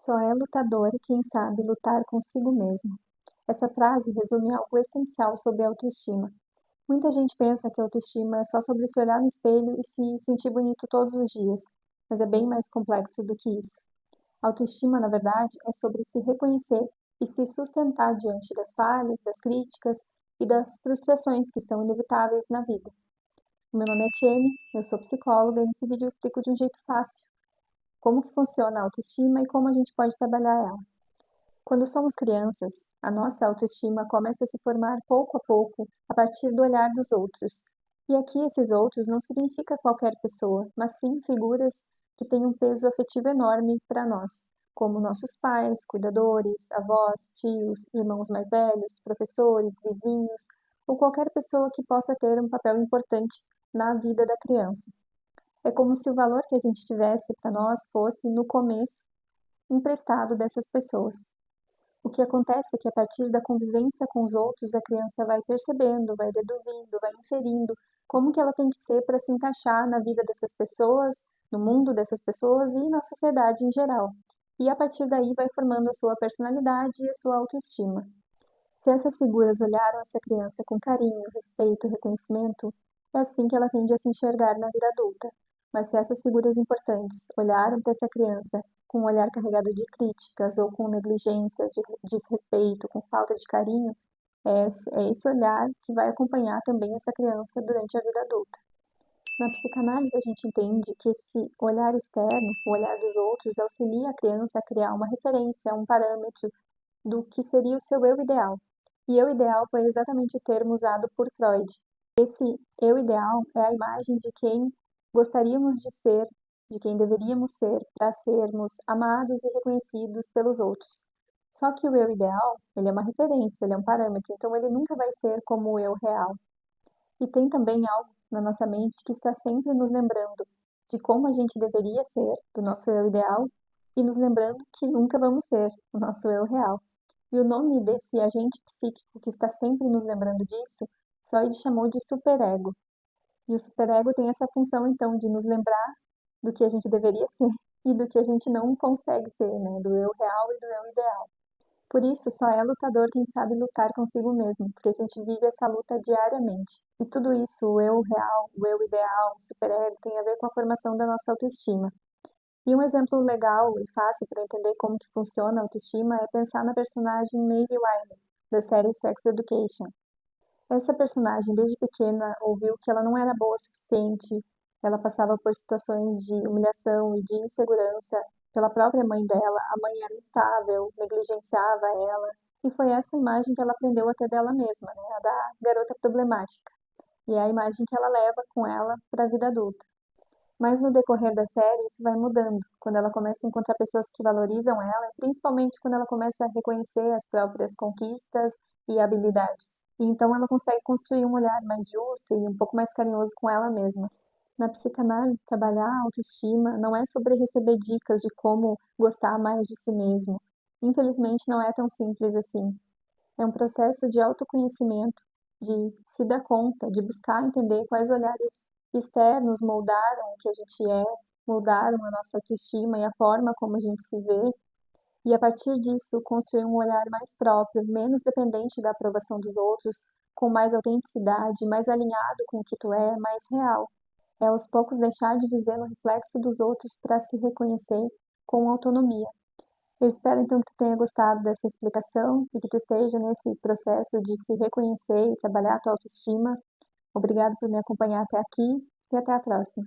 Só é lutador quem sabe lutar consigo mesmo. Essa frase resume algo essencial sobre a autoestima. Muita gente pensa que a autoestima é só sobre se olhar no espelho e se sentir bonito todos os dias, mas é bem mais complexo do que isso. A autoestima, na verdade, é sobre se reconhecer e se sustentar diante das falhas, das críticas e das frustrações que são inevitáveis na vida. O meu nome é Tiene, eu sou psicóloga e nesse vídeo eu explico de um jeito fácil como que funciona a autoestima e como a gente pode trabalhar ela. Quando somos crianças, a nossa autoestima começa a se formar pouco a pouco a partir do olhar dos outros. E aqui esses outros não significa qualquer pessoa, mas sim figuras que têm um peso afetivo enorme para nós, como nossos pais, cuidadores, avós, tios, irmãos mais velhos, professores, vizinhos, ou qualquer pessoa que possa ter um papel importante na vida da criança. É como se o valor que a gente tivesse para nós fosse, no começo, emprestado dessas pessoas. O que acontece é que a partir da convivência com os outros, a criança vai percebendo, vai deduzindo, vai inferindo como que ela tem que ser para se encaixar na vida dessas pessoas, no mundo dessas pessoas e na sociedade em geral. E a partir daí vai formando a sua personalidade e a sua autoestima. Se essas figuras olharam essa criança com carinho, respeito e reconhecimento, é assim que ela tende a se enxergar na vida adulta. Mas se essas figuras importantes olharam para essa criança com um olhar carregado de críticas ou com negligência, de desrespeito, com falta de carinho, é esse olhar que vai acompanhar também essa criança durante a vida adulta. Na psicanálise, a gente entende que esse olhar externo, o olhar dos outros, auxilia a criança a criar uma referência, um parâmetro do que seria o seu eu ideal. E eu ideal foi exatamente o termo usado por Freud. Esse eu ideal é a imagem de quem gostaríamos de ser, de quem deveríamos ser, para sermos amados e reconhecidos pelos outros. Só que o eu ideal, ele é uma referência, ele é um parâmetro, então ele nunca vai ser como o eu real. E tem também algo na nossa mente que está sempre nos lembrando de como a gente deveria ser, do nosso eu ideal, e nos lembrando que nunca vamos ser o nosso eu real. E o nome desse agente psíquico que está sempre nos lembrando disso, Freud chamou de superego. E o superego tem essa função, então, de nos lembrar do que a gente deveria ser e do que a gente não consegue ser, né? Do eu real e do eu ideal. Por isso, só é lutador quem sabe lutar consigo mesmo, porque a gente vive essa luta diariamente. E tudo isso, o eu real, o eu ideal, o superego, tem a ver com a formação da nossa autoestima. E um exemplo legal e fácil para entender como que funciona a autoestima é pensar na personagem Maeve Wiley, da série Sex Education. Essa personagem, desde pequena, ouviu que ela não era boa o suficiente, ela passava por situações de humilhação e de insegurança pela própria mãe dela, a mãe era instável, negligenciava ela, e foi essa imagem que ela aprendeu a ter dela mesma, né, a da garota problemática. E é a imagem que ela leva com ela para a vida adulta. Mas no decorrer da série isso vai mudando, quando ela começa a encontrar pessoas que valorizam ela, e principalmente quando ela começa a reconhecer as próprias conquistas e habilidades. E então ela consegue construir um olhar mais justo e um pouco mais carinhoso com ela mesma. Na psicanálise, trabalhar a autoestima não é sobre receber dicas de como gostar mais de si mesmo. Infelizmente não é tão simples assim. É um processo de autoconhecimento, de se dar conta, de buscar entender quais olhares externos moldaram o que a gente é, moldaram a nossa autoestima e a forma como a gente se vê, e a partir disso construir um olhar mais próprio, menos dependente da aprovação dos outros, com mais autenticidade, mais alinhado com o que tu é, mais real. É aos poucos deixar de viver no reflexo dos outros para se reconhecer com autonomia. Eu espero então que tu tenha gostado dessa explicação e que tu esteja nesse processo de se reconhecer e trabalhar a tua autoestima. Obrigado por me acompanhar até aqui e até a próxima.